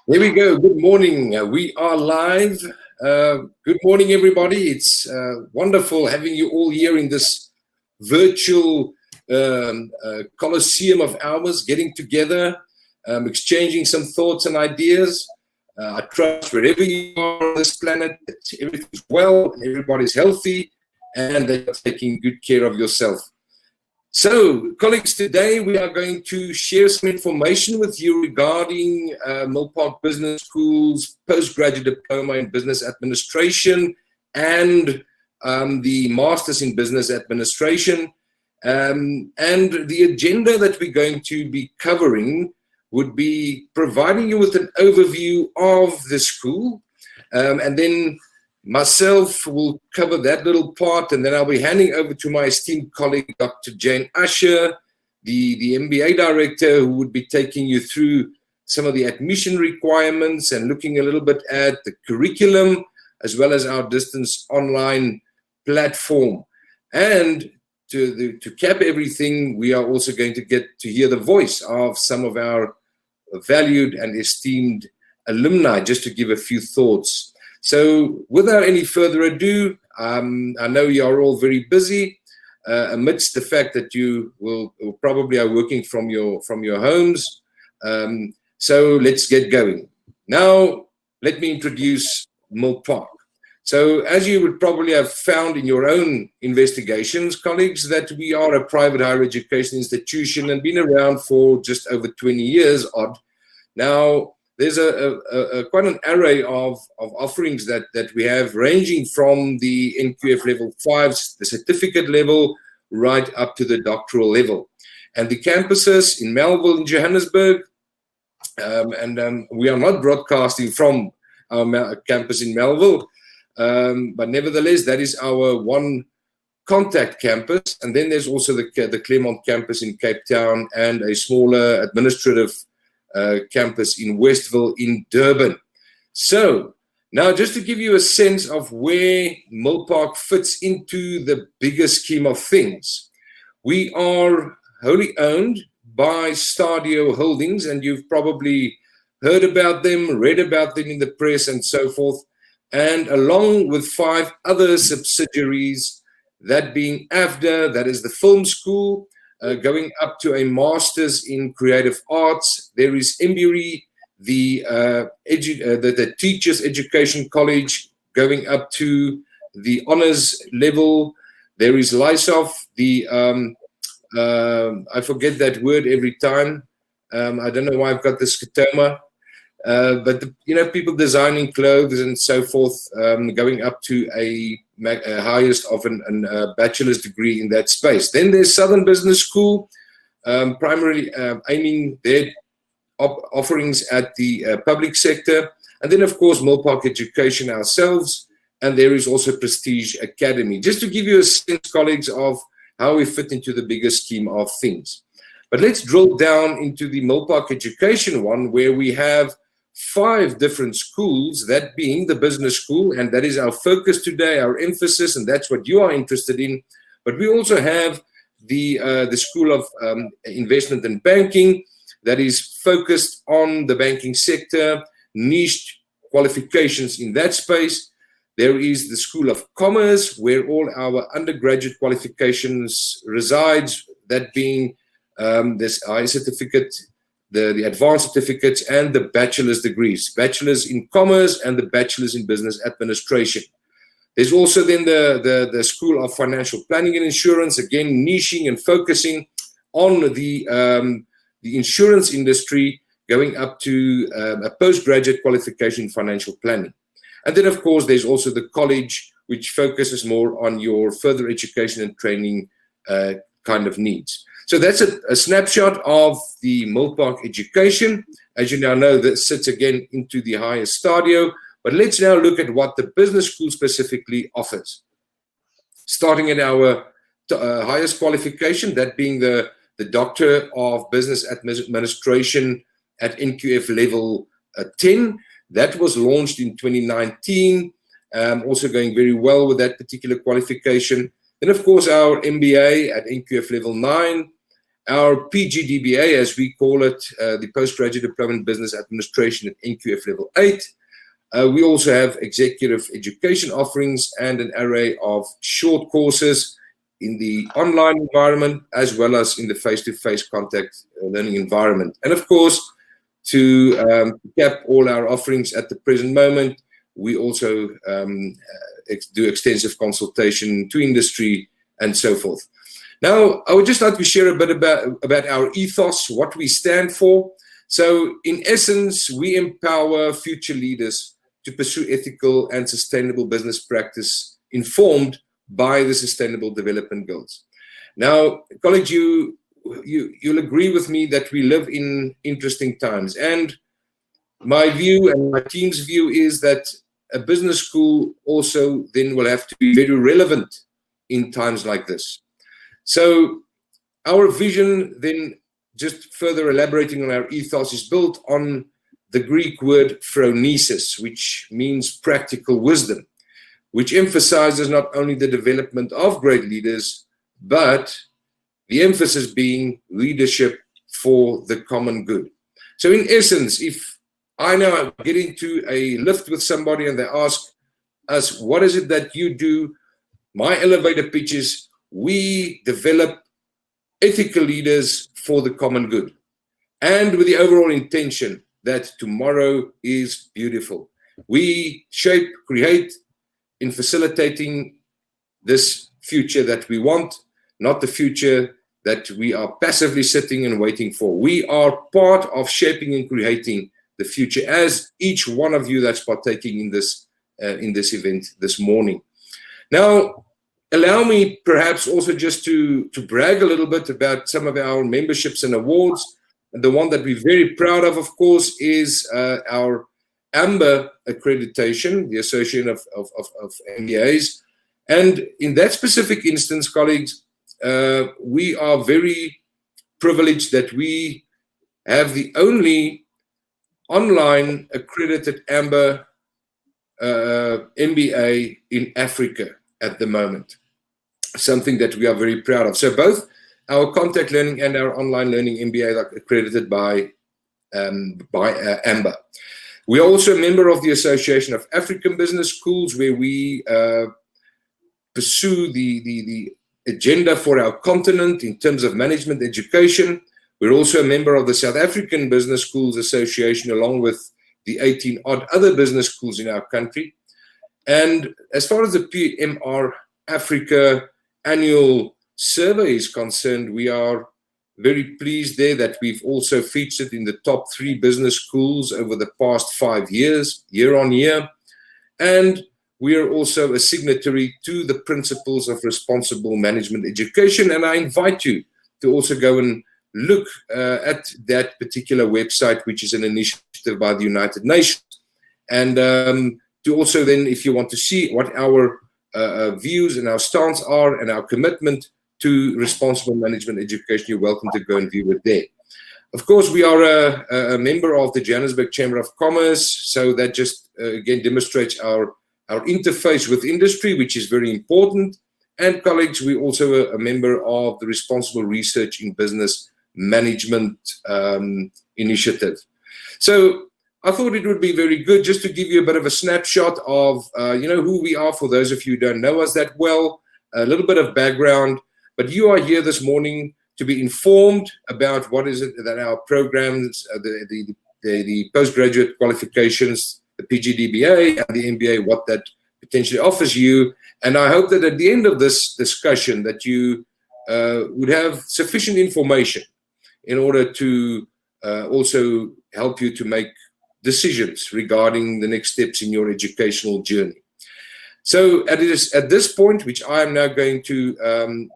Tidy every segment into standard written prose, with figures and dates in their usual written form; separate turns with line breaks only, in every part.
Here we go. Good morning. We are live. Good morning, everybody. It's wonderful having you all here in this virtual coliseum of ours, getting together, exchanging some thoughts and ideas. I trust wherever you are on this planet, that everything's well, and everybody's healthy, and that you're taking good care of yourself. So, colleagues, today we are going to share some information with you regarding Milpark Business School's postgraduate diploma in business administration and the Masters in Business Administration. And the agenda that we're going to be covering would be providing you with an overview of the school, and then myself will cover that little part, and then I'll be handing over to my esteemed colleague, Dr. Jane Usher, the MBA director, who would be taking you through some of the admission requirements and looking a little bit at the curriculum, as well as our distance online platform. And to cap everything, we are also going to get to hear the voice of some of our valued and esteemed alumni, just to give a few thoughts. So without any further ado, I know you are all very busy amidst the fact that you will probably are working from your homes. So let's get going. Now, let me introduce Milpark. So as you would probably have found in your own investigations, colleagues, that we are a private higher education institution and been around for just over 20 years odd. Now, there's quite an array of offerings that we have, ranging from the NQF level 5s, the certificate level, right up to the doctoral level. And the campuses in Melville and Johannesburg, and we are not broadcasting from our campus in Melville, but nevertheless, that is our one contact campus. And then there's also the Claremont campus in Cape Town and a smaller administrative campus in Westville in Durban. So now, just to give you a sense of where Milpark fits into the bigger scheme of things, we are wholly owned by Stadio Holdings, and you've probably heard about them, read about them in the press and so forth, and along with 5 other subsidiaries, that being AFDA, that is the film school, going up to a master's in creative arts. There is Embury, the Teachers Education College, going up to the honors level. There is Lysoff, I forget that word every time. I don't know why I've got the scotoma. But people designing clothes and so forth, going up to a highest of a bachelor's degree in that space. Then there's Southern Business School, primarily aiming their offerings at the public sector. And then, of course, Milpark Education ourselves. And there is also Prestige Academy. Just to give you a sense, colleagues, of how we fit into the bigger scheme of things. But let's drill down into the Milpark Education one, where we have 5 different schools, that being the business school, and that is our focus today, our emphasis, and that's what you are interested in. But we also have the School of Investment and Banking, that is focused on the banking sector, niche qualifications in that space. There is the School of Commerce, where all our undergraduate qualifications resides, that being this high certificate, the advanced certificates, and the bachelor's degrees, bachelor's in commerce and the bachelor's in business administration. There's also then the School of Financial Planning and Insurance, again niching and focusing on the insurance industry, going up to a postgraduate qualification in financial planning. And then, of course, there's also the college, which focuses more on your further education and training kind of needs. So that's a snapshot of the Milpark Education. As you now know, that sits again into the higher stadio. But let's now look at what the business school specifically offers. Starting at our highest qualification, that being the Doctor of Business Administration at NQF level 10. That was launched in 2019, also going very well with that particular qualification. Then, of course, our MBA at NQF level 9, our PGDBA, as we call it, the Postgraduate Diploma in Business Administration at NQF Level 8. We also have executive education offerings and an array of short courses in the online environment, as well as in the face-to-face contact learning environment. And of course, to cap all our offerings at the present moment, we also do extensive consultation to industry and so forth. Now, I would just like to share a bit about our ethos, what we stand for. So in essence, we empower future leaders to pursue ethical and sustainable business practice informed by the Sustainable Development Goals. Now, colleagues, you'll agree with me that we live in interesting times. And my view and my team's view is that a business school also then will have to be very relevant in times like this. So our vision then, just further elaborating on our ethos, is built on the Greek word phronesis, which means practical wisdom, which emphasizes not only the development of great leaders, but the emphasis being leadership for the common good. So in essence, if I now get into a lift with somebody and they ask us, what is it that you do? My elevator pitch is, we develop ethical leaders for the common good, and with the overall intention that tomorrow is beautiful. We shape, create in facilitating this future that we want, not the future that we are passively sitting and waiting for. We are part of shaping and creating the future, as each one of you that's partaking in this event this morning. Now, allow me perhaps also just to brag a little bit about some of our memberships and awards. And the one that we're very proud of course, is our AMBER accreditation, the Association of MBAs. And in that specific instance, colleagues, we are very privileged that we have the only online accredited AMBER MBA in Africa at the moment. Something that we are very proud of. So both our contact learning and our online learning MBA are accredited by AMBER. We are also a member of the Association of African Business Schools, where we pursue the agenda for our continent in terms of management education. We're also a member of the South African Business Schools Association, along with the 18 odd other business schools in our country. And as far as the PMR Africa annual survey is concerned, we are very pleased there that we've also featured in the top 3 business schools over the past 5 years, year on year. And we are also a signatory to the Principles of Responsible Management Education. And I invite you to also go and look at that particular website, which is an initiative by the United Nations. And to also then, if you want to see what our views and our stance are and our commitment to responsible management education, you're welcome to go and view it there. Of course, we are a member of the Johannesburg Chamber of Commerce, so that just again demonstrates our interface with industry, which is very important. And colleagues, we're also a member of the Responsible Research in Business Management initiative. So I thought it would be very good just to give you a bit of a snapshot of who we are, for those of you who don't know us that well, a little bit of background. But you are here this morning to be informed about what is it that our programs, the postgraduate qualifications, the PGDBA and the MBA, what that potentially offers you. And I hope that at the end of this discussion that you would have sufficient information in order to also help you to make decisions regarding the next steps in your educational journey. So at this point, which I am now going to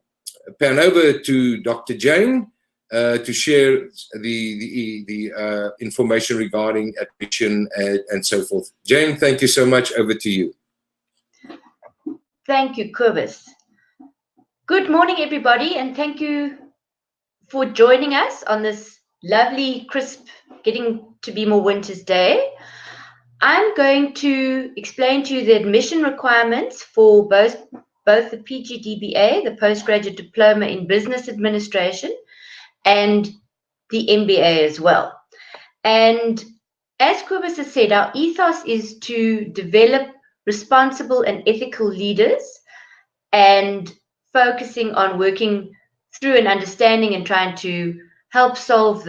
pan over to Dr. Jane to share the information regarding admission and so forth. Jane, thank you so much. Over to you.
Thank you, Kobus. Good morning, everybody, and thank you for joining us on this lovely, crisp, getting to be more winter's day. I'm going to explain to you the admission requirements for both the PGDBA, the Postgraduate Diploma in Business Administration, and the MBA as well. And as Kobus has said, our ethos is to develop responsible and ethical leaders, and focusing on working through and understanding and trying to help solve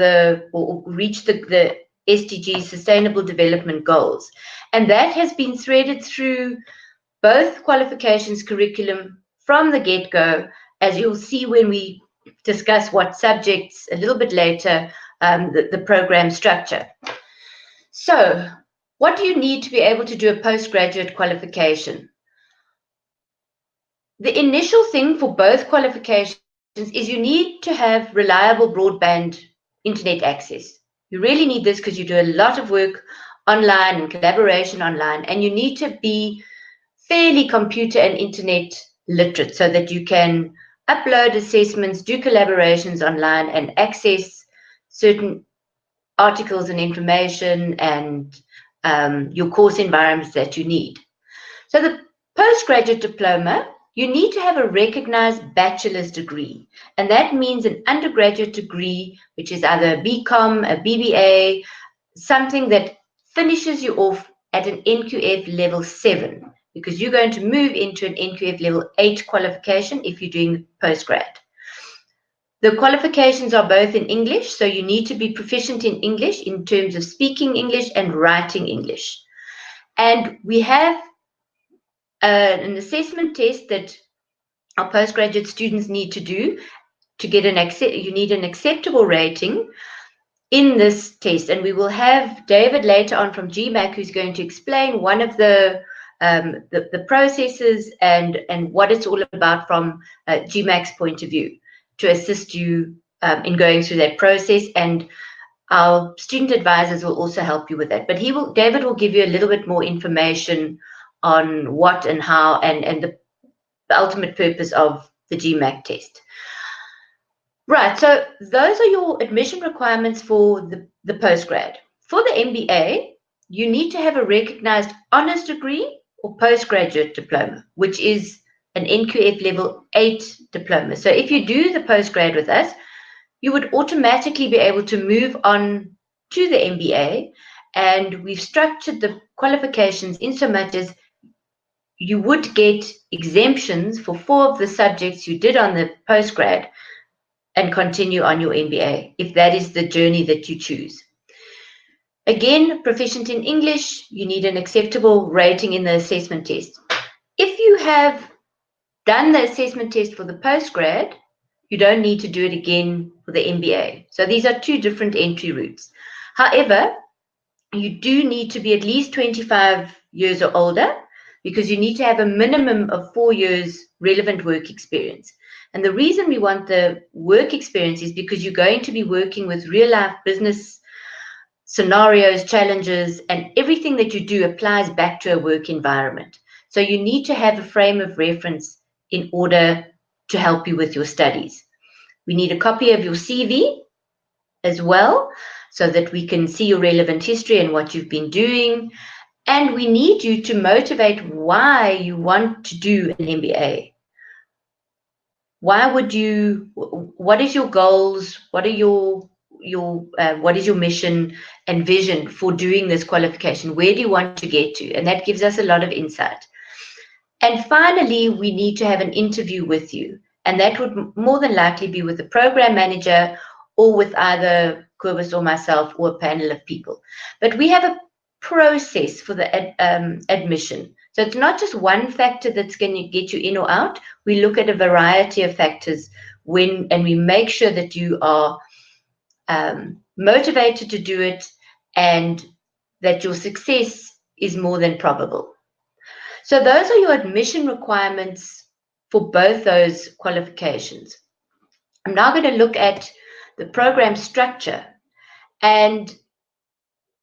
or reach the SDGs, Sustainable Development Goals. And that has been threaded through both qualifications curriculum from the get-go, as you'll see when we discuss what subjects a little bit later, the program structure. So, what do you need to be able to do a postgraduate qualification? The initial thing for both qualifications is you need to have reliable broadband internet access. You really need this because you do a lot of work online and collaboration online, and you need to be fairly computer and internet literate so that you can upload assessments, do collaborations online, and access certain articles and information and your course environments that you need. So the postgraduate diploma, you need to have a recognized bachelor's degree, and that means an undergraduate degree, which is either a BCom, a BBA, something that finishes you off at an NQF level 7, because you're going to move into an NQF level 8 qualification if you're doing postgrad. The qualifications are both in English, so you need to be proficient in English in terms of speaking English and writing English. And we have an assessment test that our postgraduate students need to do to get you need an acceptable rating in this test. And we will have David later on from GMAC who's going to explain one of the processes and what it's all about from GMAC's point of view to assist you in going through that process. And our student advisors will also help you with that. But David will give you a little bit more information on what and how and the ultimate purpose of the GMAC test. Right, so those are your admission requirements for the postgrad. For the MBA, you need to have a recognized honors degree or postgraduate diploma, which is an NQF level 8 diploma. So if you do the postgrad with us, you would automatically be able to move on to the MBA, and we've structured the qualifications in so much as you would get exemptions for 4 of the subjects you did on the postgrad and continue on your MBA, if that is the journey that you choose. Again, proficient in English, you need an acceptable rating in the assessment test. If you have done the assessment test for the postgrad, you don't need to do it again for the MBA. So these are 2 different entry routes. However, you do need to be at least 25 years or older, because you need to have a minimum of 4 years relevant work experience. And the reason we want the work experience is because you're going to be working with real life business scenarios, challenges, and everything that you do applies back to a work environment. So you need to have a frame of reference in order to help you with your studies. We need a copy of your CV as well, so that we can see your relevant history and what you've been doing. And we need you to motivate why you want to do an MBA. Why would you? What is your goals? What are what is your mission and vision for doing this qualification? Where do you want to get to? And that gives us a lot of insight. And finally, we need to have an interview with you, and that would more than likely be with the program manager or with either Kobus or myself or a panel of people. But we have a process for the admission. So it's not just one factor that's going to get you in or out. We look at a variety of factors and we make sure that you are motivated to do it and that your success is more than probable. So those are your admission requirements for both those qualifications. I'm now going to look at the program structure. And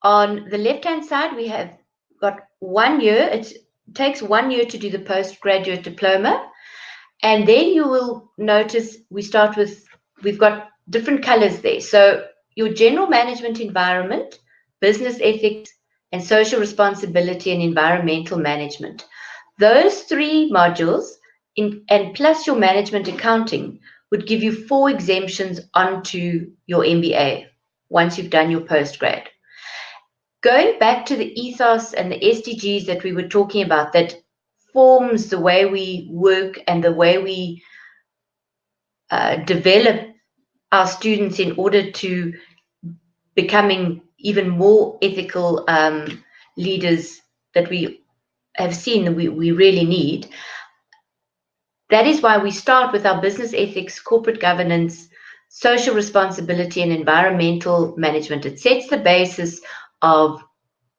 on the left-hand side, we have got 1 year. It takes 1 year to do the postgraduate diploma. And then you will notice we've got different colors there. So your general management environment, business ethics, and social responsibility and environmental management. Those 3 modules, and plus your management accounting, would give you 4 exemptions onto your MBA once you've done your postgrad. Going back to the ethos and the SDGs that we were talking about, that forms the way we work and the way we develop our students in order to becoming even more ethical leaders that we have seen that we really need. That is why we start with our business ethics, corporate governance, social responsibility, and environmental management. It sets the basis of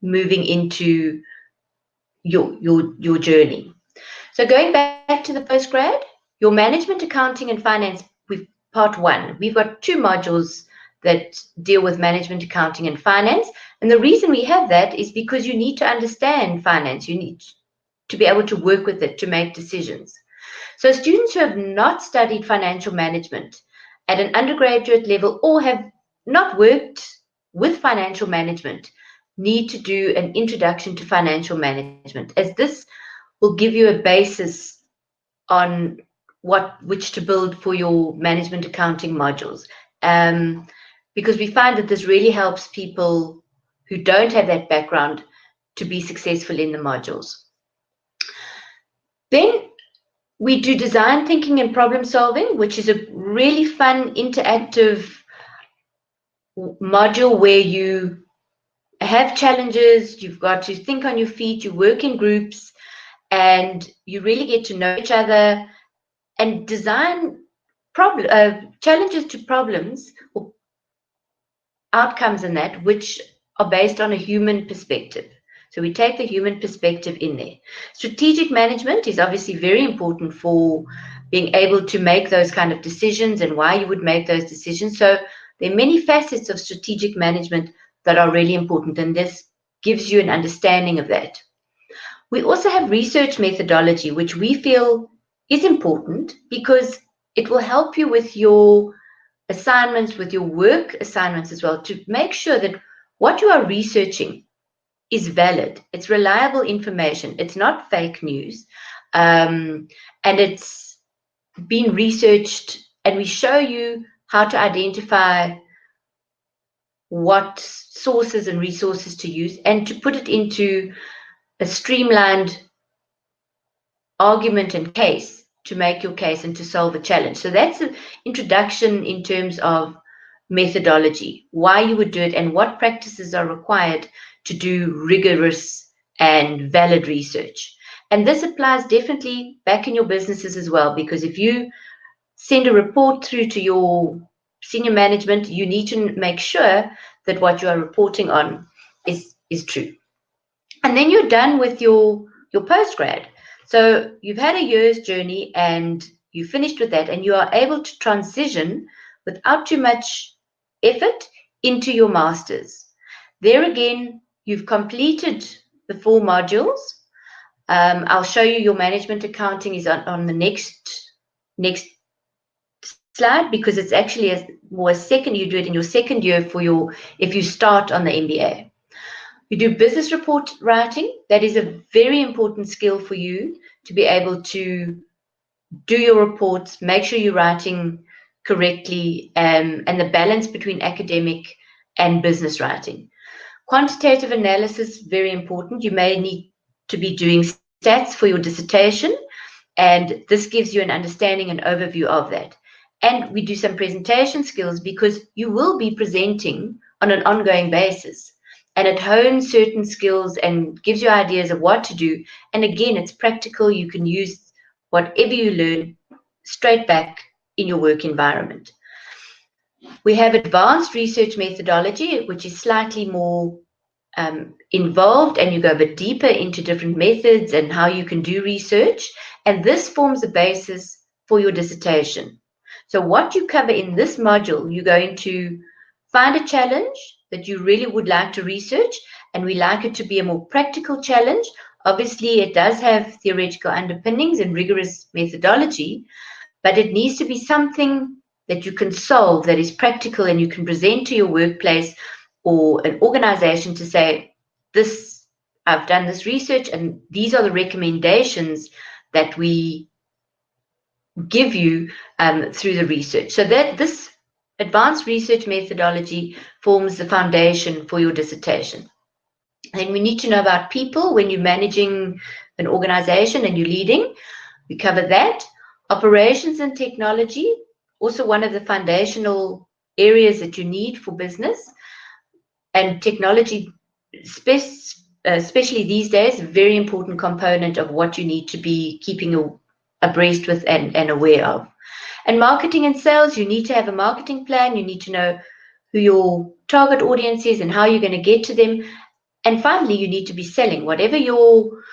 moving into your journey. So going back to the postgrad, your management, accounting, and finance, part 1. We've got 2 modules that deal with management, accounting, and finance. And the reason we have that is because you need to understand finance. You need to be able to work with it to make decisions. So students who have not studied financial management at an undergraduate level or have not worked with financial management need to do an introduction to financial management, as this will give you a basis on which to build for your management accounting modules. Because we find that this really helps people who don't have that background to be successful in the modules. Then we do design thinking and problem solving, which is a really fun interactive module where you have challenges, you've got to think on your feet, you work in groups, and you really get to know each other and design challenges to problems or outcomes in that which are based on a human perspective. So we take the human perspective in there. Strategic management is obviously very important for being able to make those kind of decisions and why you would make those decisions. So there are many facets of strategic management that are really important, and this gives you an understanding of that. We also have research methodology, which we feel is important because it will help you with your assignments, with your work assignments as well, to make sure that what you are researching is valid. It's reliable information. It's not fake news. And it's been researched, and we show you how to identify what sources and resources to use and to put it into a streamlined argument and case to make your case and to solve a challenge. So that's an introduction in terms of methodology, why you would do it, and what practices are required to do rigorous and valid research. And this applies definitely back in your businesses as well, because if you send a report through to your senior management, you need to make sure that what you are reporting on is true. And then you're done with your postgrad. So you've had a year's journey and you finished with that, and you are able to transition without too much effort into your master's. There again, you've completed the 4 modules. I'll show you your management accounting is on the next slide, because it's actually a second, you do it in your second year if you start on the MBA. You do business report writing. That is a very important skill for you to be able to do your reports, make sure you're writing correctly, and the balance between academic and business writing. Quantitative analysis, very important. You may need to be doing stats for your dissertation, and this gives you an understanding and overview of that. And we do some presentation skills because you will be presenting on an ongoing basis. And it hones certain skills and gives you ideas of what to do. And again, it's practical. You can use whatever you learn straight back in your work environment. We have advanced research methodology, which is slightly more involved, and you go a bit deeper into different methods and how you can do research. And this forms the basis for your dissertation. So what you cover in this module, you're going to find a challenge that you really would like to research, and we like it to be a more practical challenge. Obviously, it does have theoretical underpinnings and rigorous methodology, but it needs to be something that you can solve, that is practical, and you can present to your workplace or an organization to say, I've done this research, and these are the recommendations that we give you through the research. So that this advanced research methodology forms the foundation for your dissertation. And we need to know about people when you're managing an organization and you're leading. We cover that. Operations and technology, also one of the foundational areas that you need for business. And technology, especially these days, a very important component of what you need to be keeping abreast with and aware of. And marketing and sales, you need to have a marketing plan. You need to know who your target audience is and how you're going to get to them. And finally, you need to be selling whatever your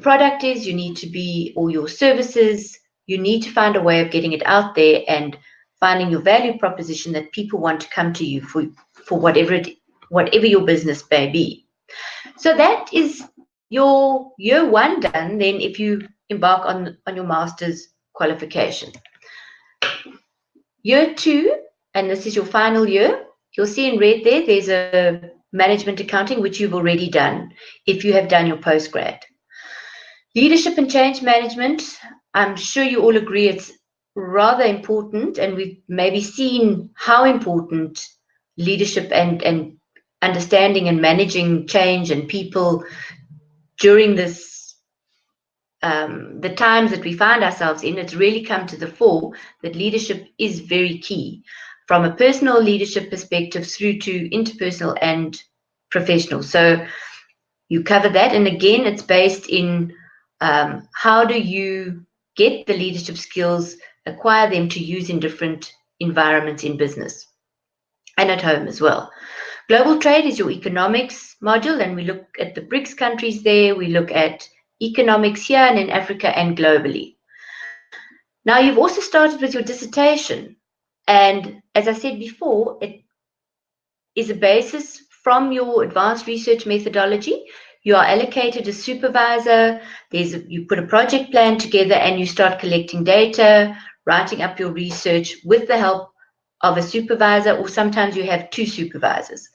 product is. You need to be, or your services. You need to find a way of getting it out there and finding your value proposition that people want to come to you for whatever your business may be. So that is your year one done. Then, if you embark on your master's qualification. Year two, and this is your final year, you'll see in red there's a management accounting, which you've already done if you have done your postgrad. Leadership and change management, I'm sure you all agree it's rather important, and we've maybe seen how important leadership and understanding and managing change and people during this the times that we find ourselves in. It's really come to the fore that leadership is very key, from a personal leadership perspective through to interpersonal and professional. So you cover that, and again, it's based in how do you get the leadership skills, acquire them to use in different environments in business and at home as well. Global trade is your economics module, and we look at the BRICS countries there. We look at economics here and in Africa and globally. Now, you've also started with your dissertation, and as I said before, it is a basis from your advanced research methodology. You are allocated a supervisor. You put a project plan together and you start collecting data, writing up your research with the help of a supervisor, or sometimes you have two supervisors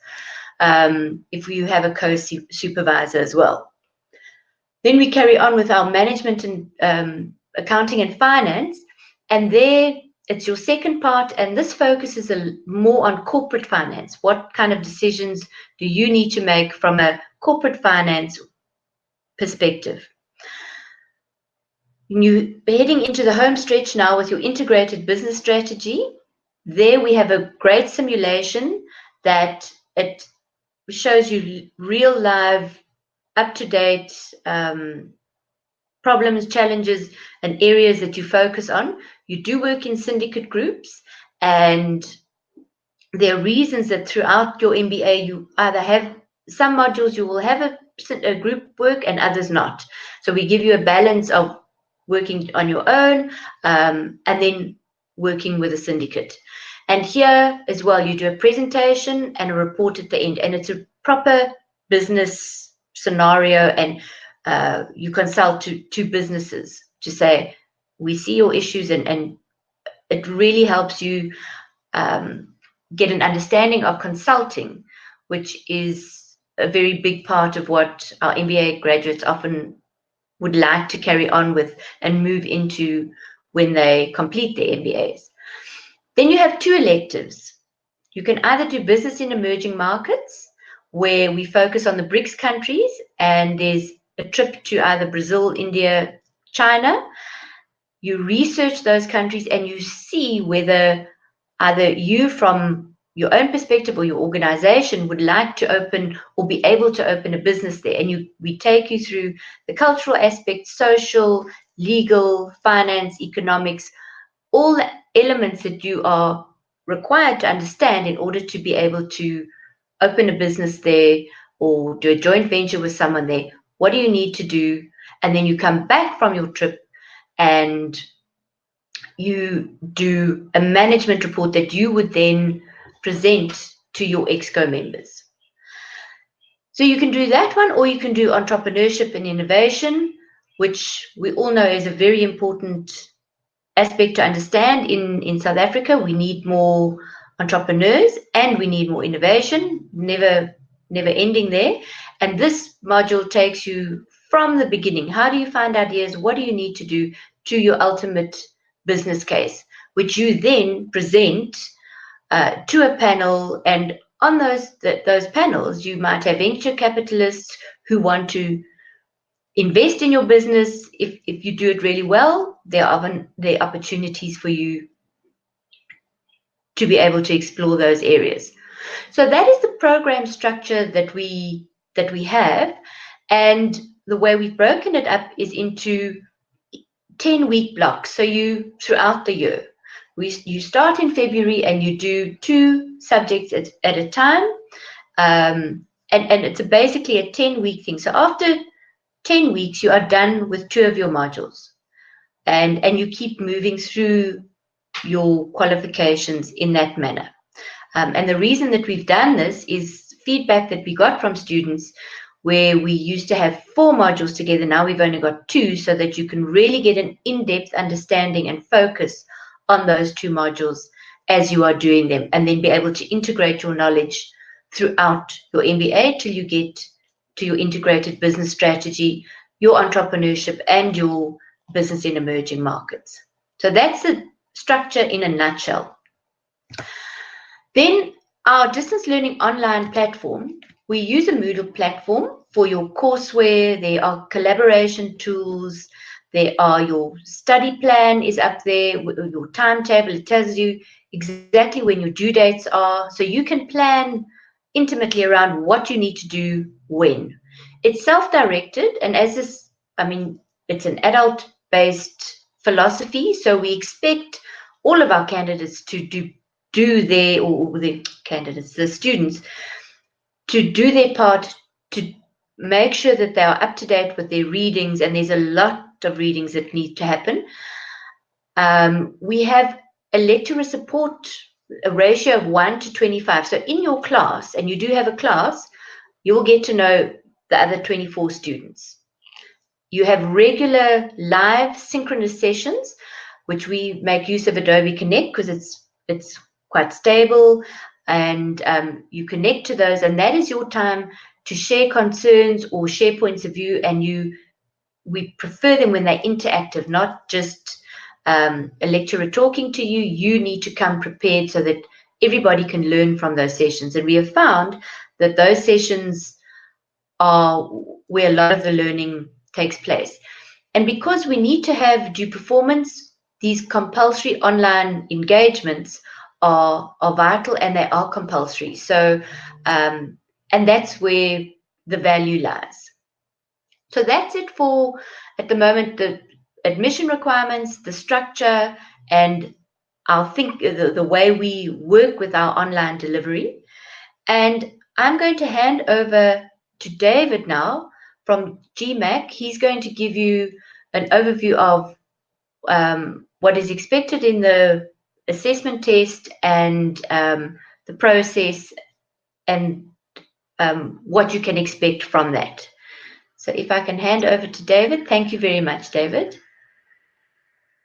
if you have a co-supervisor as well. Then we carry on with our management and accounting and finance, and there it's your second part, and this focuses more on corporate finance. What kind of decisions do you need to make from a corporate finance perspective? You're heading into the home stretch now with your integrated business strategy. There we have a great simulation that it shows you real live, up-to-date problems, challenges, and areas that you focus on. You do work in syndicate groups, and there are reasons that throughout your MBA you either have some modules you will have a group work and others not. So we give you a balance of working on your own and then working with a syndicate. And here as well, you do a presentation and a report at the end, and it's a proper business scenario, and you consult to businesses to say, we see your issues, and it really helps you get an understanding of consulting, which is a very big part of what our MBA graduates often would like to carry on with and move into when they complete their MBAs. Then you have two electives. You can either do business in emerging markets, where we focus on the BRICS countries, and there's a trip to either Brazil, India, China. You research those countries and you see whether either you, from your own perspective, or your organization would like to open or be able to open a business there. And we take you through the cultural aspects, social, legal, finance, economics, all the elements that you are required to understand in order to be able to open a business there or do a joint venture with someone there. What do you need to do? And then you come back from your trip and you do a management report that you would then present to your EXCO members. So you can do that one, or you can do entrepreneurship and innovation, which we all know is a very important aspect to understand. In South Africa, we need more entrepreneurs and we need more innovation, never ending there. And this module takes you from the beginning. How do you find ideas? What do you need to do to your ultimate business case, which you then present to a panel. And on those panels, you might have venture capitalists who want to invest in your business. If you do it really well, there are opportunities for you to be able to explore those areas. So that is the program structure that we have, and the way we've broken it up is into 10-week blocks. So you throughout the year, you start in February and you do 2 subjects at a time, and it's basically a 10-week thing. So after 10 weeks, you are done with 2 of your modules, and you keep moving through your qualifications in that manner. And the reason that we've done this is feedback that we got from students, where we used to have 4 modules together. Now we've only got 2, so that you can really get an in-depth understanding and focus on those 2 modules as you are doing them, and then be able to integrate your knowledge throughout your MBA till you get to your integrated business strategy, your entrepreneurship, and your business in emerging markets. So that's the structure in a nutshell. Then our distance learning online platform, we use a Moodle platform for your courseware. There are collaboration tools. There are your study plan is up there, your timetable. It tells you exactly when your due dates are. So you can plan intimately around what you need to do when. It's self-directed, and it's an adult-based philosophy. So we expect all of our candidates to the students, to do their part, to make sure that they are up to date with their readings, and there's a lot of readings that need to happen. We have a lecturer support, a ratio of 1 to 25. So in your class, and you do have a class, you will get to know the other 24 students. You have regular live synchronous sessions, which we make use of Adobe Connect because it's quite stable, and you connect to those, and that is your time to share concerns or share points of view. And we prefer them when they're interactive, not just a lecturer talking to you. You need to come prepared so that everybody can learn from those sessions. And we have found that those sessions are where a lot of the learning takes place. And because we need to have due performance, these compulsory online engagements are vital, and they are compulsory. So, and that's where the value lies. So that's it for, at the moment, the admission requirements, the structure, and the way we work with our online delivery. And I'm going to hand over to David now from GMAC. He's going to give you an overview of what is expected in the assessment test, and the process, and what you can expect from that. So if I can hand over to David. Thank you very much, David.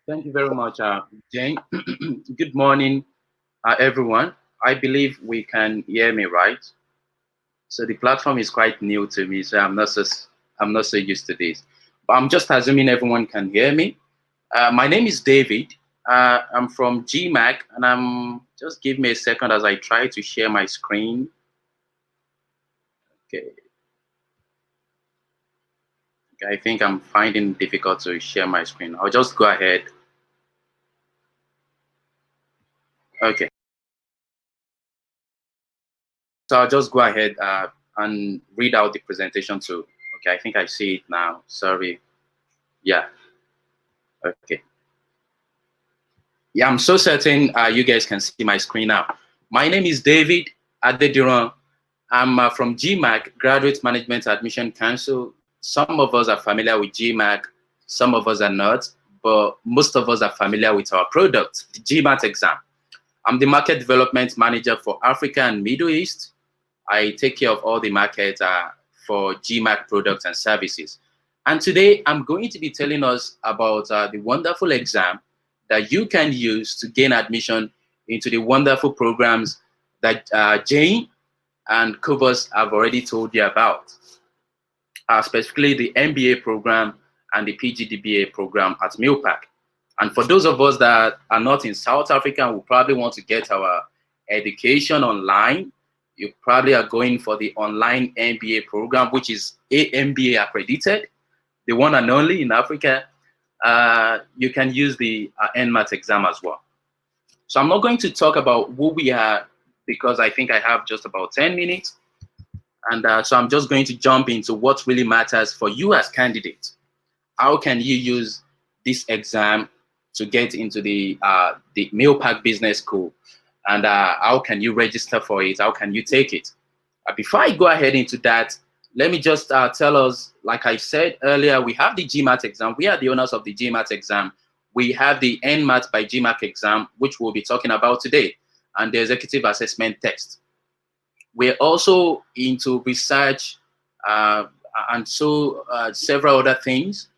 Thank you very much, Jane. Good morning, everyone. I believe we can hear me, right? So the platform is quite new to me, so I'm not so used to this. But I'm just assuming everyone can hear me. My name is David. I'm from GMAC, and just give me a second as I try to share my screen. Okay. I think I'm finding it difficult to share my screen. I'll just go ahead. Okay. So I'll just go ahead and read out the presentation too. Okay, I think I see it now. Sorry. Yeah. Okay. Yeah, I'm so certain you guys can see my screen now. My name is David Adediran. I'm from GMAC, Graduate Management Admission Council. Some of us are familiar with GMAC, some of us are not, but most of us are familiar with our product, the GMAT exam. I'm the Market Development Manager for Africa and Middle East. I take care of all the markets for GMAC products and services. And today, I'm going to be telling us about the wonderful exam that you can use to gain admission into the wonderful programs that Jane and Kubus have already told you about, specifically the MBA program and the PGDBA program at Milpark. And for those of us that are not in South Africa and we probably want to get our education online, you probably are going for the online MBA program, which is AMBA accredited, the one and only in Africa. You can use the NMAT exam as well. So I'm not going to talk about who we are because I think I have just about 10 minutes. And so I'm just going to jump into what really matters for you as candidates. How can you use this exam to get into the Milpark Business School? And how can you register for it? How can you take it? Before I go ahead into that, let me just tell us, like I said earlier, we have the GMAT exam. We are the owners of the GMAT exam. We have the NMAT by GMAT exam, which we'll be talking about today, and the executive assessment test. We're also into research and so several other things,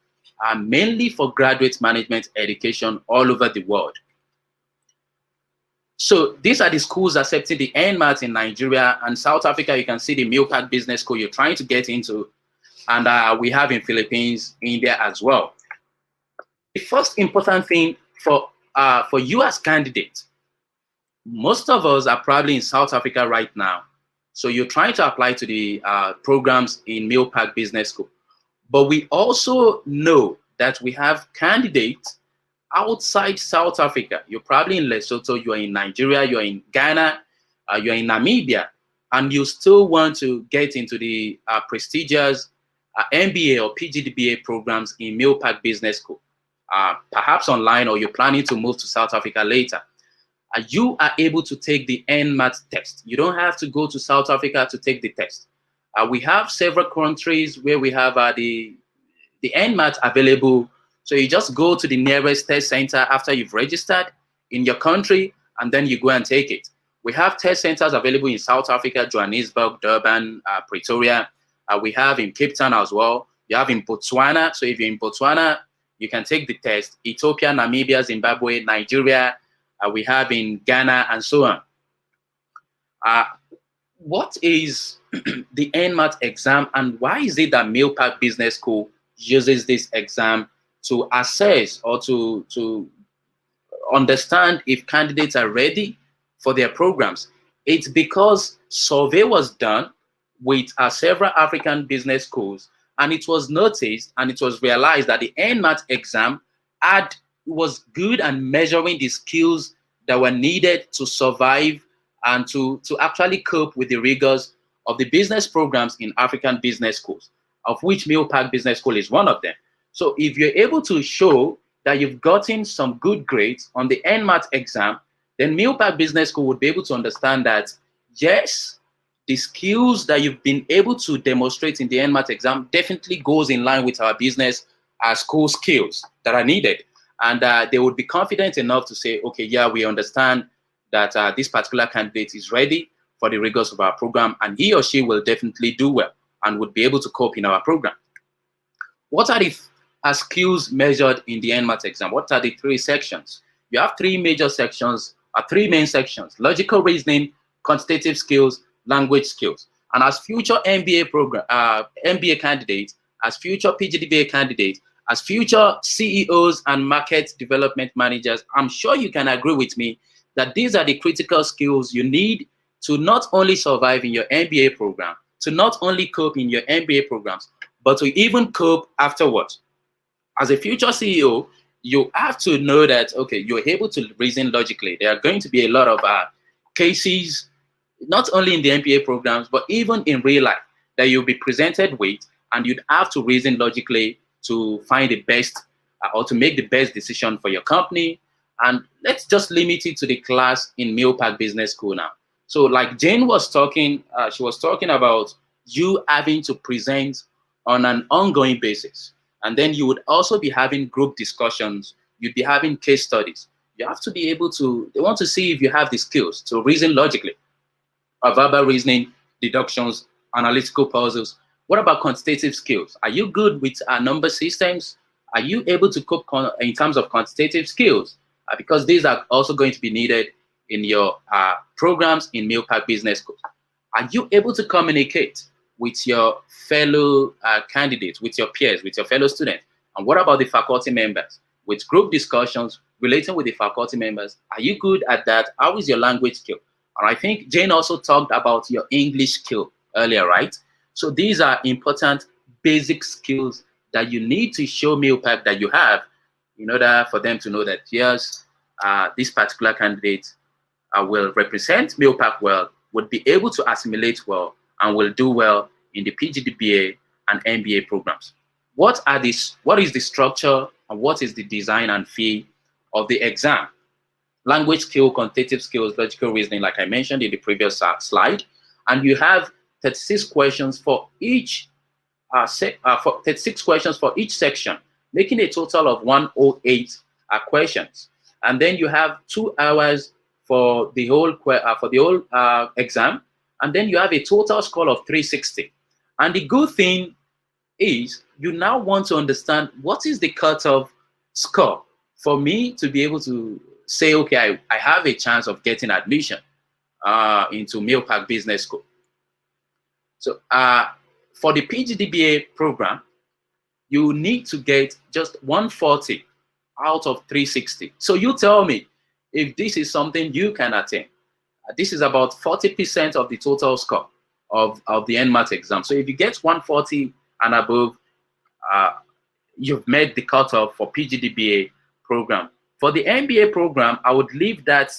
mainly for graduate management education all over the world. So these are the schools accepting the NMAT in Nigeria and South Africa. You can see the Milpark Business School you're trying to get into, and we have in Philippines, India as well. The first important thing for you as candidates, most of us are probably in South Africa right now. So you're trying to apply to the programs in Milpark Business School. But we also know that we have candidates outside South Africa. You're probably in Lesotho, you're in Nigeria, you're in Ghana, you're in Namibia, and you still want to get into the prestigious MBA or PGDBA programs in Milpark Business School, perhaps online, or you're planning to move to South Africa later. You are able to take the NMAT test. You don't have to go to South Africa to take the test. We have several countries where we have the NMAT available. So you just go to the nearest test center after you've registered in your country, and then you go and take it. We have test centers available in South Africa, Johannesburg, Durban, Pretoria. We have in Cape Town as well. You have in Botswana. So if you're in Botswana, you can take the test. Ethiopia, Namibia, Zimbabwe, Nigeria. We have in Ghana and so on. What is the NMAT exam, and why is it that Milpark Business School uses this exam to assess or to understand if candidates are ready for their programs? It's because survey was done with several African business schools, and it was noticed and it was realized that the NMAT exam was good at measuring the skills that were needed to survive and to actually cope with the rigors of the business programs in African business schools, of which Milpark Business School is one of them. So if you're able to show that you've gotten some good grades on the NMAT exam, then Milpark Business School would be able to understand that, yes, the skills that you've been able to demonstrate in the NMAT exam definitely goes in line with our business school skills that are needed. And they would be confident enough to say, okay, yeah, we understand that this particular candidate is ready for the rigors of our program, and he or she will definitely do well and would be able to cope in our program. What are the skills measured in the NMAT exam? What are the three sections? You have three major sections, three main sections: logical reasoning, quantitative skills, language skills. And as future MBA candidates, as future PGDBA candidates, as future CEOs and market development managers, I'm sure you can agree with me that these are the critical skills you need to not only survive in your MBA program, to not only cope in your MBA programs, but to even cope afterwards. As a future CEO, you have to know that, okay, you're able to reason logically. There are going to be a lot of cases, not only in the MBA programs, but even in real life, that you'll be presented with, and you'd have to reason logically to find the best or to make the best decision for your company. And let's just limit it to the class in Milpark Business School now. So like Jane was talking, she was talking about you having to present on an ongoing basis. And then you would also be having group discussions. You'd be having case studies. You have to be able to, they want to see if you have the skills to reason logically. Verbal reasoning, deductions, analytical puzzles. What about quantitative skills? Are you good with number systems? Are you able to cope in terms of quantitative skills? Because these are also going to be needed in your programs in Milpark Business School. Are you able to communicate with your fellow candidates, with your peers, with your fellow students? And what about the faculty members? with group discussions, relating with the faculty members. Are you good at that? How is your language skill? And I think Jane also talked about your English skill earlier, right? So these are important basic skills that you need to show Milpark that you have in order for them to know that, yes, this particular candidate will represent Milpark well, would be able to assimilate well, and will do well in the PGDBA and MBA programs. What is the structure and what is the design and fee of the exam? Language skill, quantitative skills, logical reasoning, like I mentioned in the previous slide, and you have 36 questions for each 36 questions for each section, making a total of 108 questions. And then you have 2 hours for the whole exam, and then you have a total score of 360. And the good thing is you now want to understand what is the cutoff score for me to be able to say, okay, I have a chance of getting admission into Milpark Business School. So for the PGDBA program, you need to get just 140 out of 360. So you tell me if this is something you can attain. This is about 40% of the total score of the NMAT exam. So if you get 140 and above, you've met the cutoff for PGDBA program. For the MBA program, I would leave that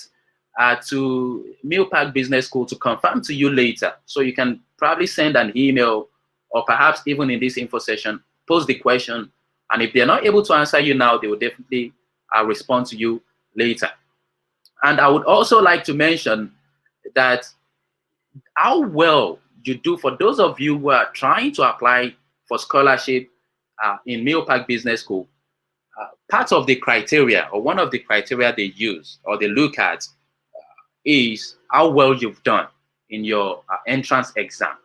to Milpark Business School to confirm to you later. So you can probably send an email, or perhaps even in this info session, post the question. And if they're not able to answer you now, they will definitely respond to you later. And I would also like to mention that how well you do, for those of you who are trying to apply for scholarship in Milpark Business School, part of the criteria, or one of the criteria they use or they look at is how well you've done in your entrance exam.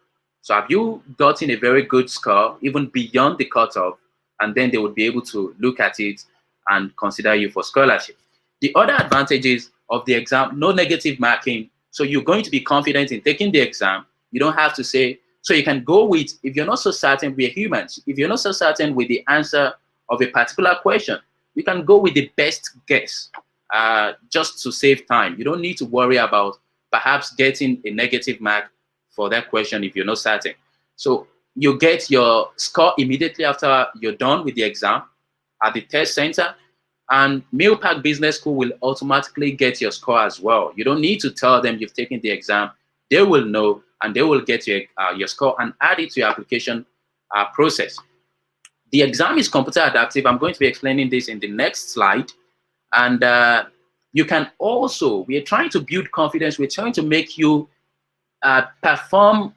So have you gotten a very good score, even beyond the cutoff, and then they would be able to look at it and consider you for scholarship. The other advantages of the exam, no negative marking. So you're going to be confident in taking the exam. You don't have to say, so you can go with, if you're not so certain, we're humans. If you're not so certain with the answer of a particular question, you can go with the best guess just to save time. You don't need to worry about perhaps getting a negative mark for that question if you're not certain. So you get your score immediately after you're done with the exam at the test center, and Milpark Business School will automatically get your score as well. You don't need to tell them you've taken the exam. They will know, and they will get your score and add it to your application process. The exam is computer adaptive. I'm going to be explaining this in the next slide. And you can also, we are trying to build confidence. We're trying to make you perform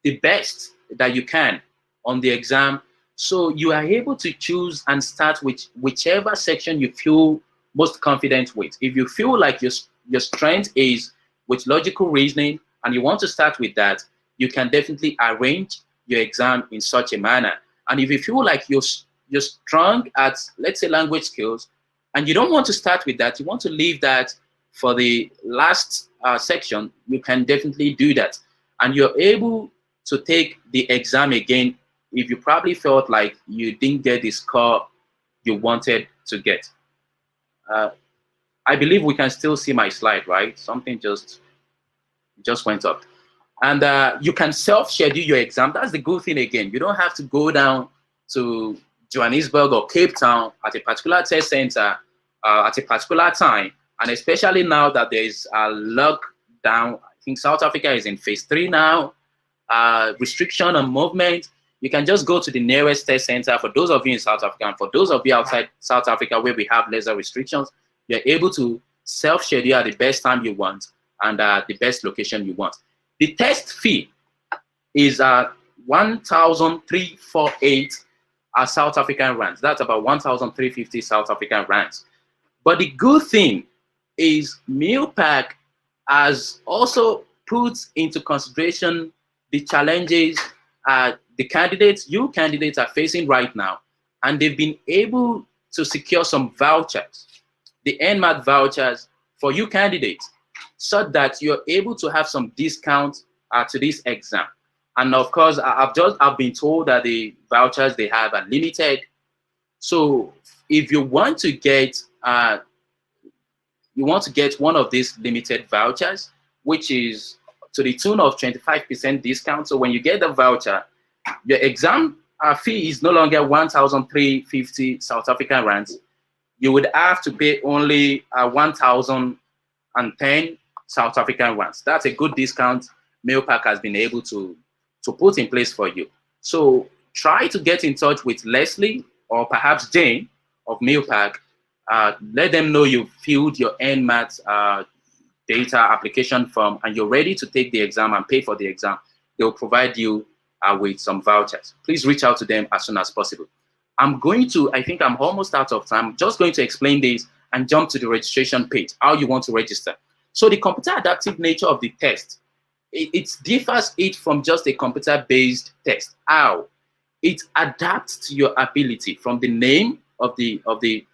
the best that you can on the exam. So you are able to choose and start with whichever section you feel most confident with. If you feel like your strength is with logical reasoning and you want to start with that, you can definitely arrange your exam in such a manner. And if you feel like you're strong at, let's say, language skills, and you don't want to start with that, you want to leave that for the last section, you can definitely do that. And you're able to take the exam again if you probably felt like you didn't get the score you wanted to get. I believe we can still see my slide, right? Something just went up. And you can self-schedule your exam. That's the good thing again. You don't have to go down to Johannesburg or Cape Town at a particular test center at a particular time. And especially now that there is a lockdown, I think South Africa is in phase 3 now, restriction on movement. You can just go to the nearest test center for those of you in South Africa, and for those of you outside South Africa where we have lesser restrictions, you're able to self-schedule at the best time you want and the best location you want. The test fee is 1,348 South African rands. That's about 1,350 South African rands. But the good thing is Milpark has also put into consideration the challenges the candidates are facing right now, and they've been able to secure some vouchers, the NMAT vouchers for you candidates, so that you're able to have some discount to this exam. And of course, I've been told that the vouchers they have are limited. So if you want to get one of these limited vouchers, which is to the tune of 25% discount. So when you get the voucher, your exam fee is no longer 1,350 South African rands. You would have to pay only 1,010 South African rands. That's a good discount Milpark has been able to put in place for you. So try to get in touch with Leslie or perhaps Jane of Milpark. Let them know you filled your NMAT data application form and you're ready to take the exam and pay for the exam. They'll provide you with some vouchers. Please reach out to them as soon as possible. I think I'm almost out of time. I'm just going to explain this and jump to the registration page, how you want to register. So the computer adaptive nature of the test, it differs from just a computer-based test. How? It adapts to your ability from the name of the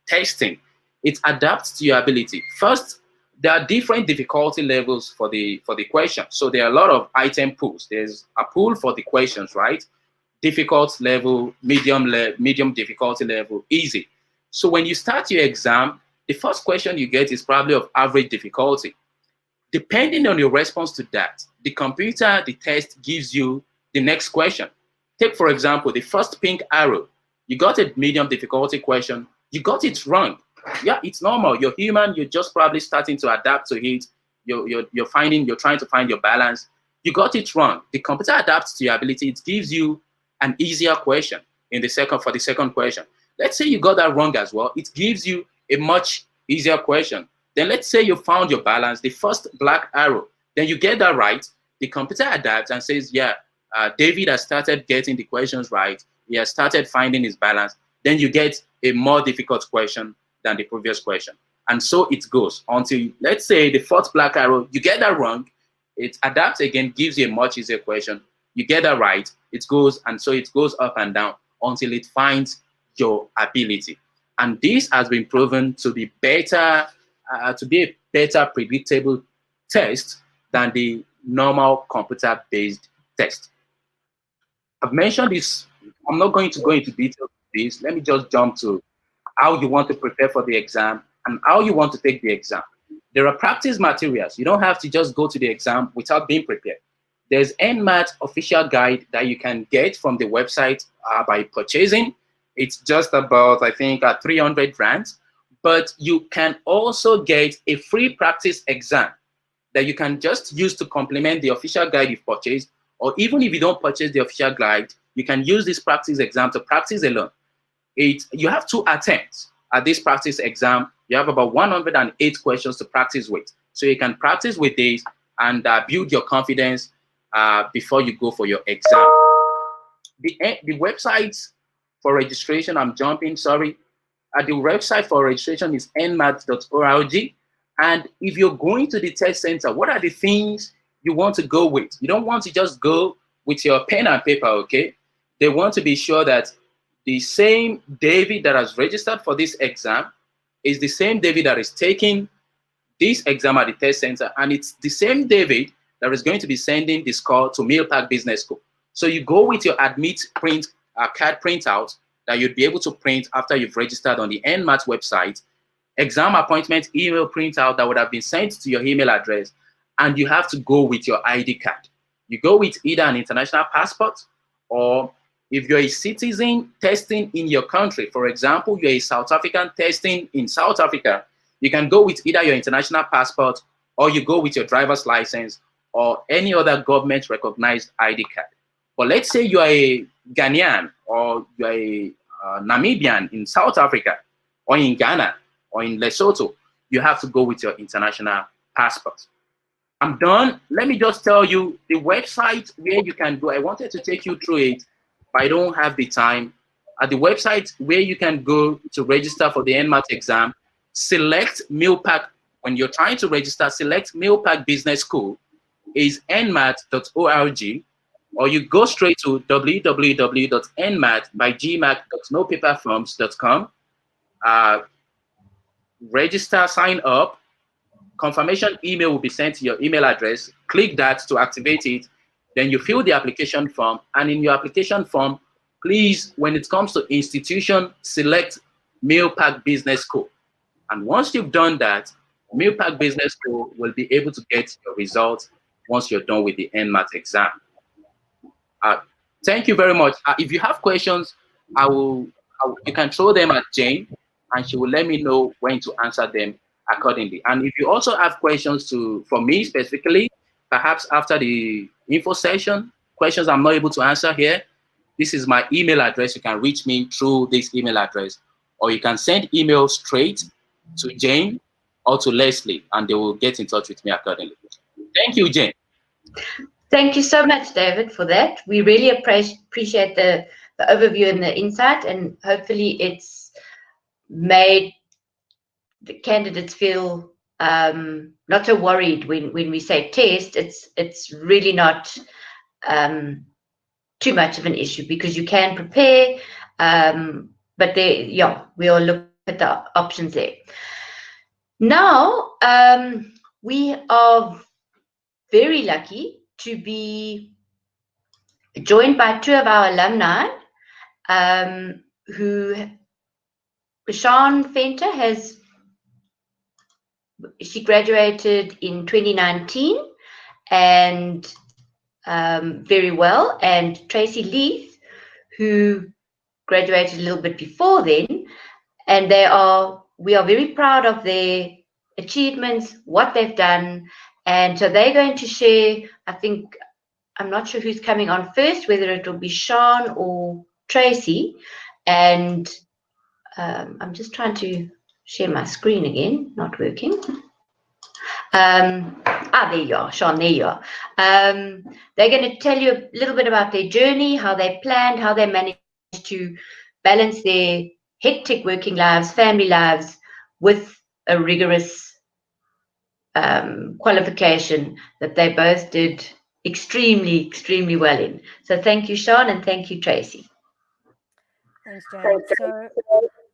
testing. It adapts to your ability. First, there are different difficulty levels for the question. So there are a lot of item pools. There's a pool for the questions, right? Difficult level, medium difficulty level, easy. So when you start your exam, the first question you get is probably of average difficulty. Depending on your response to that, the computer, the test gives you the next question. Take, for example, the first pink arrow. You got a medium difficulty question. You got it wrong. Yeah, it's normal. You're human. You're just probably starting to adapt to it. You're trying to find your balance. You got it wrong. The computer adapts to your ability. It gives you an easier question for the second question. Let's say you got that wrong as well. It gives you a much easier question. Then let's say you found your balance, the first black arrow. Then you get that right. The computer adapts and says, yeah, David has started getting the questions right. He has started finding his balance. Then you get a more difficult question than the previous question. And so it goes until, let's say, the fourth black arrow, you get that wrong. It adapts again, gives you a much easier question. You get that right. It goes, and so it goes up and down until it finds your ability. And this has been proven to be better, to be a better predictable test than the normal computer-based test. I've mentioned this. I'm not going to go into detail with this. Let me just jump to how you want to prepare for the exam and how you want to take the exam. There are practice materials. You don't have to just go to the exam without being prepared. There's NMAT official guide that you can get from the website by purchasing. It's just about, I think, 300 rands. But you can also get a free practice exam that you can just use to complement the official guide you've purchased. Or even if you don't purchase the official guide, you can use this practice exam to practice alone. You have 2 attempts at this practice exam. You have about 108 questions to practice with. So you can practice with this and build your confidence before you go for your exam. The website for registration, the website for registration is nmat.org. And if you're going to the test center, what are the things you want to go with? You don't want to just go with your pen and paper, okay? They want to be sure that the same David that has registered for this exam is the same David that is taking this exam at the test center, and it's the same David that is going to be sending the score to Milpark Business School. So you go with your admit print card printout that you'd be able to print after you've registered on the NMAT website, exam appointment email printout that would have been sent to your email address, and you have to go with your ID card. You go with either an international passport, or if you're a citizen testing in your country, for example, you're a South African testing in South Africa, you can go with either your international passport or you go with your driver's license or any other government recognized ID card. But let's say you are a Ghanaian or you are a Namibian in South Africa or in Ghana or in Lesotho, you have to go with your international passport. I'm done. Let me just tell you the website where you can go. I wanted to take you through it, but I don't have the time. At the website where you can go to register for the NMAT exam, select Milpark. When you're trying to register, select Milpark Business School, is nmat.org, or you go straight to www.nmat.gmac.nopaperforms.com, register, sign up. Confirmation email will be sent to your email address. Click that to activate it. Then you fill the application form. And in your application form, please, when it comes to institution, select Milpark Business School. And once you've done that, Milpark Business School will be able to get your results once you're done with the NMAT exam. Thank you very much. If you have questions, you can throw them at Jane, and she will let me know when to answer them accordingly. And if you also have questions for me specifically, perhaps after the info session, questions I'm not able to answer here, this is my email address. You can reach me through this email address, or you can send email straight to Jane or to Leslie, and they will get in touch with me accordingly. Thank you, Jane.
Thank you so much, David, for that. We really appreciate the overview and the insight, and hopefully it's made the candidates feel not so worried when we say test. It's really not too much of an issue, because you can prepare, but we'll look at the options there. Now, we are very lucky to be joined by two of our alumni, who Sian Venter she graduated in 2019 and very well, and Tracy Leith, who graduated a little bit before then, and we are very proud of their achievements, what they've done, and so they're going to share. I'm not sure who's coming on first, whether it will be Sian or Tracy, and I'm just trying to share my screen again, not working. There you are, Sian, there you are. They're going to tell you a little bit about their journey, how they planned, how they managed to balance their hectic working lives, family lives, with a rigorous qualification that they both did extremely, extremely well in. So thank you, Sian, and thank you, Tracy.
Thanks, Jane. So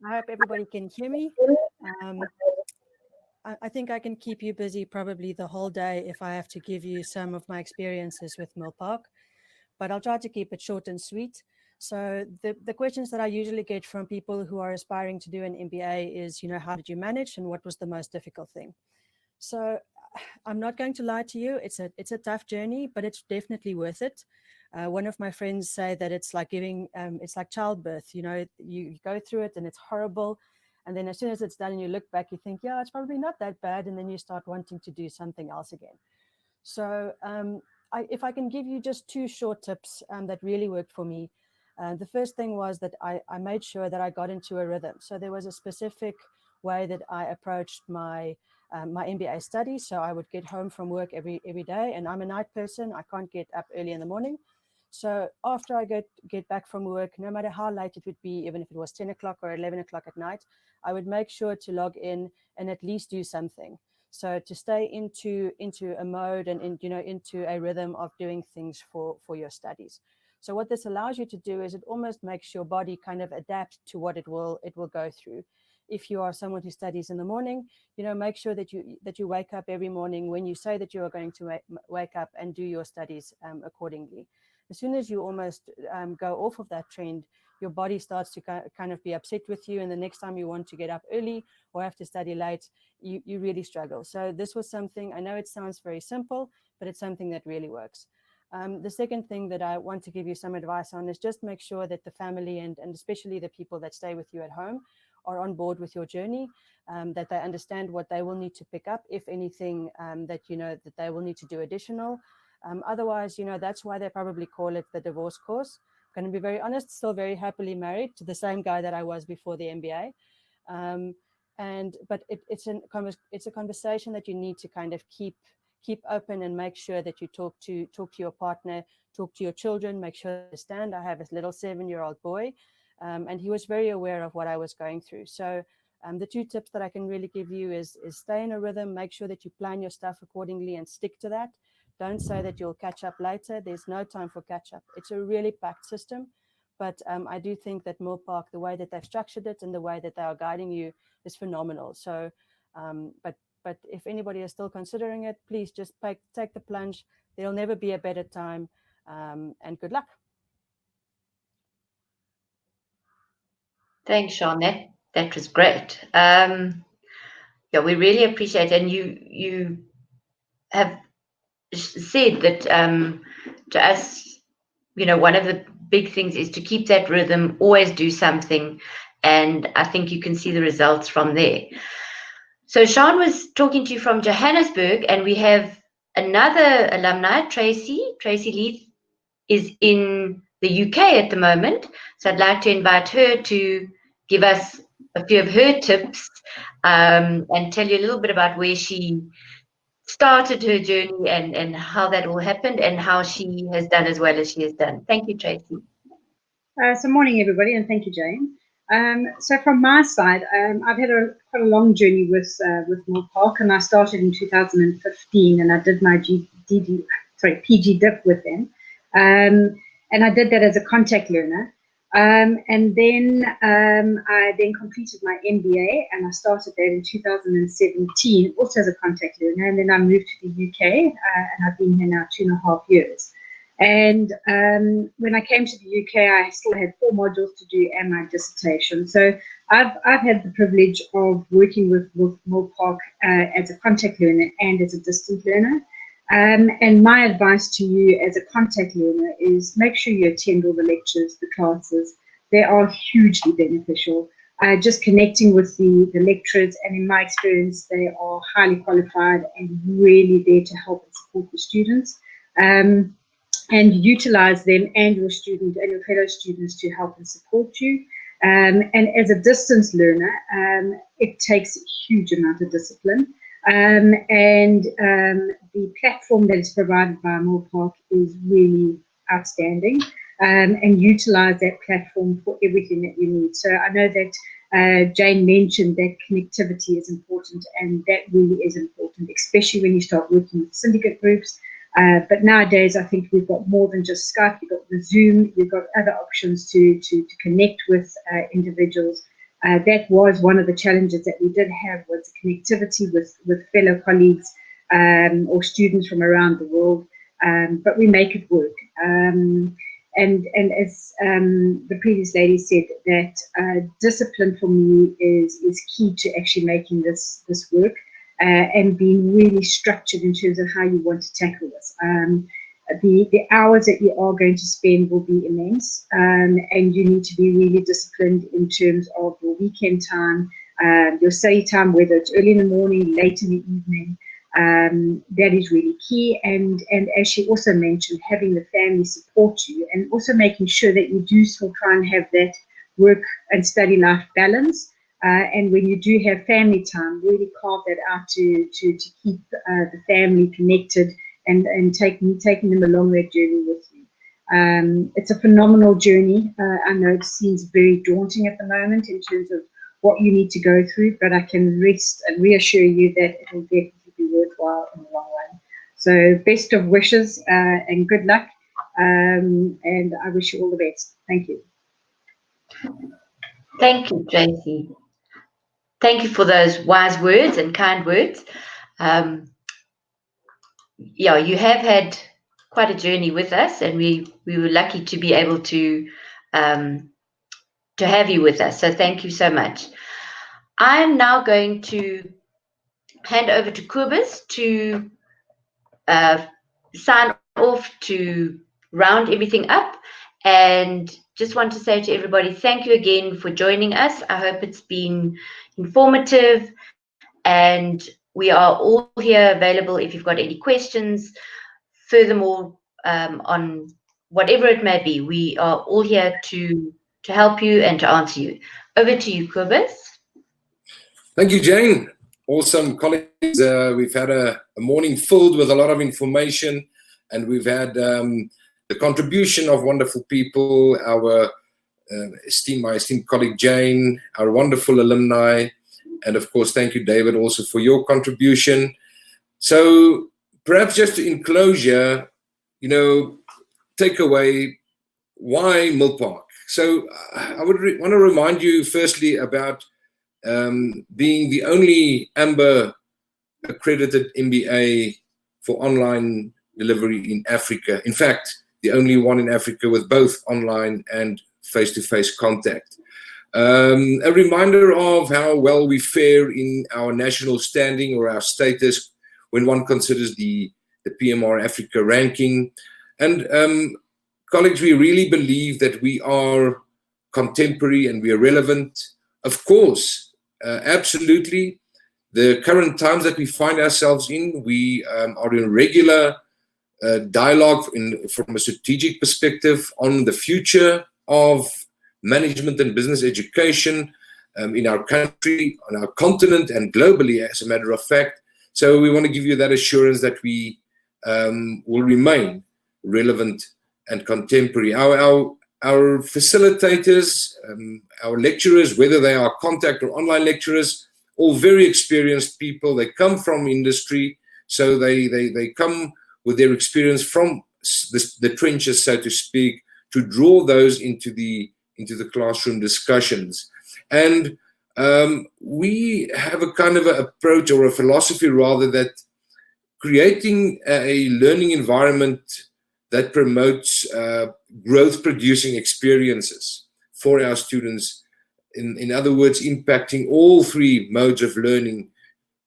I hope everybody can hear me. I think I can keep you busy probably the whole day if I have to give you some of my experiences with Milpark, but I'll try to keep it short and sweet. So the questions that I usually get from people who are aspiring to do an MBA is, how did you manage and what was the most difficult thing? So I'm not going to lie to you. It's a tough journey, but it's definitely worth it. One of my friends say that it's like it's like childbirth. You go through it and it's horrible. And then as soon as it's done and you look back, you think, yeah, it's probably not that bad. And then you start wanting to do something else again. So if I can give you just two short tips that really worked for me. The first thing was that I made sure that I got into a rhythm. So there was a specific way that I approached my MBA studies. So I would get home from work every day, and I'm a night person. I can't get up early in the morning. So after I get back from work, no matter how late it would be, even if it was 10 o'clock or 11 o'clock at night, I would make sure to log in and at least do something. So to stay into a mode and into a rhythm of doing things for your studies. So what this allows you to do is it almost makes your body kind of adapt to what it will go through. If you are someone who studies in the morning, make sure that you wake up every morning when you say that you are going to wake up and do your studies accordingly. As soon as you almost go off of that trend, your body starts to kind of be upset with you. And the next time you want to get up early or have to study late, you really struggle. So this was something, I know it sounds very simple, but it's something that really works. The second thing that I want to give you some advice on is just make sure that the family and especially the people that stay with you at home are on board with your journey, that they understand what they will need to pick up, if anything, that they will need to do additional. Otherwise, that's why they probably call it the divorce course. I'm going to be very honest, still very happily married to the same guy that I was before the MBA. But it's a conversation that you need to kind of keep open and make sure that you talk to your partner, talk to your children, make sure they understand. I have a little 7-year-old boy, and he was very aware of what I was going through. So the two tips that I can really give you is stay in a rhythm, make sure that you plan your stuff accordingly and stick to that. Don't say that you'll catch up later. There's no time for catch up. It's a really packed system. But I do think that Milpark, the way that they've structured it and the way that they are guiding you is phenomenal. So, but if anybody is still considering it, please just take the plunge. There'll never be a better time, and good luck.
Thanks, Sian. That was great. Yeah, we really appreciate it. And you have said that to us, you know, one of the big things is to keep that rhythm, always do something. And I think you can see the results from there. So Sean was talking to you from Johannesburg, and we have another alumni, Tracy. Tracy Leith is in the UK at the moment. So I'd like to invite her to give us a few of her tips and tell you a little bit about where she started her journey and how that all happened and how she has done as well as she has done. Thank you, Tracy.
So morning, everybody, and thank you, Jane. So from my side, I've had quite a long journey with Milpark, and I started in 2015, and I did my PG dip with them, and I did that as a contact learner. And then I then completed my MBA, and I started that in 2017, also as a contact learner. And then I moved to the UK, and I've been here now 2.5 years. And when I came to the UK, I still had 4 modules to do and my dissertation. So I've had the privilege of working with Milpark as a contact learner and as a distant learner. And my advice to you as a contact learner is make sure you attend all the lectures, the classes. They are hugely beneficial. Just connecting with the lecturers, and in my experience, they are highly qualified and really there to help and support the students. And utilize them and your student and your fellow students to help and support you. And as a distance learner, it takes a huge amount of discipline. The platform that is provided by Milpark is really outstanding, and utilize that platform for everything that you need. So I know that Jane mentioned that connectivity is important, and that really is important, especially when you start working with syndicate groups. But nowadays, I think we've got more than just Skype. You've got the Zoom. You've got other options to connect with individuals. That was one of the challenges that we did have, was connectivity with fellow colleagues or students from around the world. But we make it work. And as the previous lady said, that discipline for me is key to actually making this work. And being really structured in terms of how you want to tackle this. The hours that you are going to spend will be immense, and you need to be really disciplined in terms of your weekend time, your study time, whether it's early in the morning, late in the evening. That is really key. And as she also mentioned, having the family support you, and also making sure that you do still try and have that work and study life balance. And when you do have family time, really carve that out to keep the family connected and taking them along that journey with you. It's a phenomenal journey. I know it seems very daunting at the moment in terms of what you need to go through, but I can rest and reassure you that it will definitely be worthwhile in the long run. So best of wishes and good luck, and I wish you all the best. Thank you.
Thank you, Tracy. Thank you for those wise words and kind words. Yeah, you have had quite a journey with us, and we were lucky to be able to have you with us. So thank you so much. I'm now going to hand over to Kobus to sign off, to round everything up, and just want to say to everybody, thank you again for joining us. I hope it's been informative, and we are all here available if you've got any questions. Furthermore, on whatever it may be, we are all here to help you and to answer you. Over to you, Kobus.
Thank you, Jane. Awesome colleagues. We've had a morning filled with a lot of information, and we've had the contribution of wonderful people, our my esteemed colleague Jane, our wonderful alumni, and of course, thank you, David, also for your contribution. So perhaps just in closure, take away why Milpark. So I would want to remind you firstly about being the only AMBER accredited MBA for online delivery in Africa. In fact, the only one in Africa with both online and face-to-face contact. A reminder of how well we fare in our national standing or our status when one considers the PMR Africa ranking. And colleagues, we really believe that we are contemporary and we are relevant. Of course, absolutely. The current times that we find ourselves in, we are in regular dialogue from a strategic perspective on the future of management and business education in our country, on our continent, and globally, as a matter of fact. So we want to give you that assurance that we will remain relevant and contemporary. Our facilitators, our lecturers, whether they are contact or online lecturers, all very experienced people. They come from industry, so they come with their experience from the trenches, so to speak, to draw those into the classroom discussions. And we have a kind of an approach, or a philosophy rather, that creating a learning environment that promotes growth-producing experiences for our students. In other words, impacting all three modes of learning,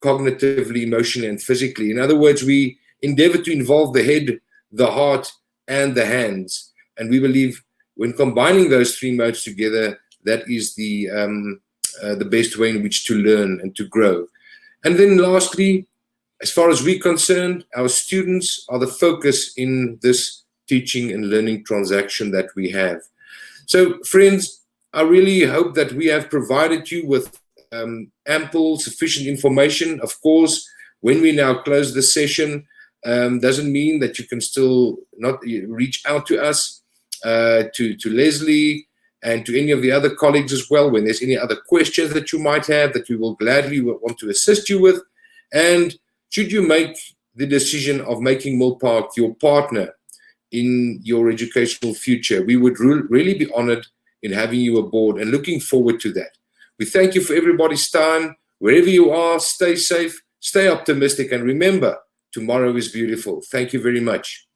cognitively, emotionally, and physically. In other words, we endeavor to involve the head, the heart, and the hands. And we believe when combining those three modes together, that is the best way in which to learn and to grow. And then lastly, as far as we're concerned, our students are the focus in this teaching and learning transaction that we have. So, friends, I really hope that we have provided you with ample, sufficient information. Of course, when we now close the session, doesn't mean that you can still not reach out to us, to Leslie, and to any of the other colleagues as well, when there's any other questions that you might have that we will gladly want to assist you with. And should you make the decision of making Milpark your partner in your educational future, we would really be honored in having you aboard and looking forward to that. We thank you for everybody's time. Wherever you are, stay safe, stay optimistic, and remember, tomorrow is beautiful. Thank you very much.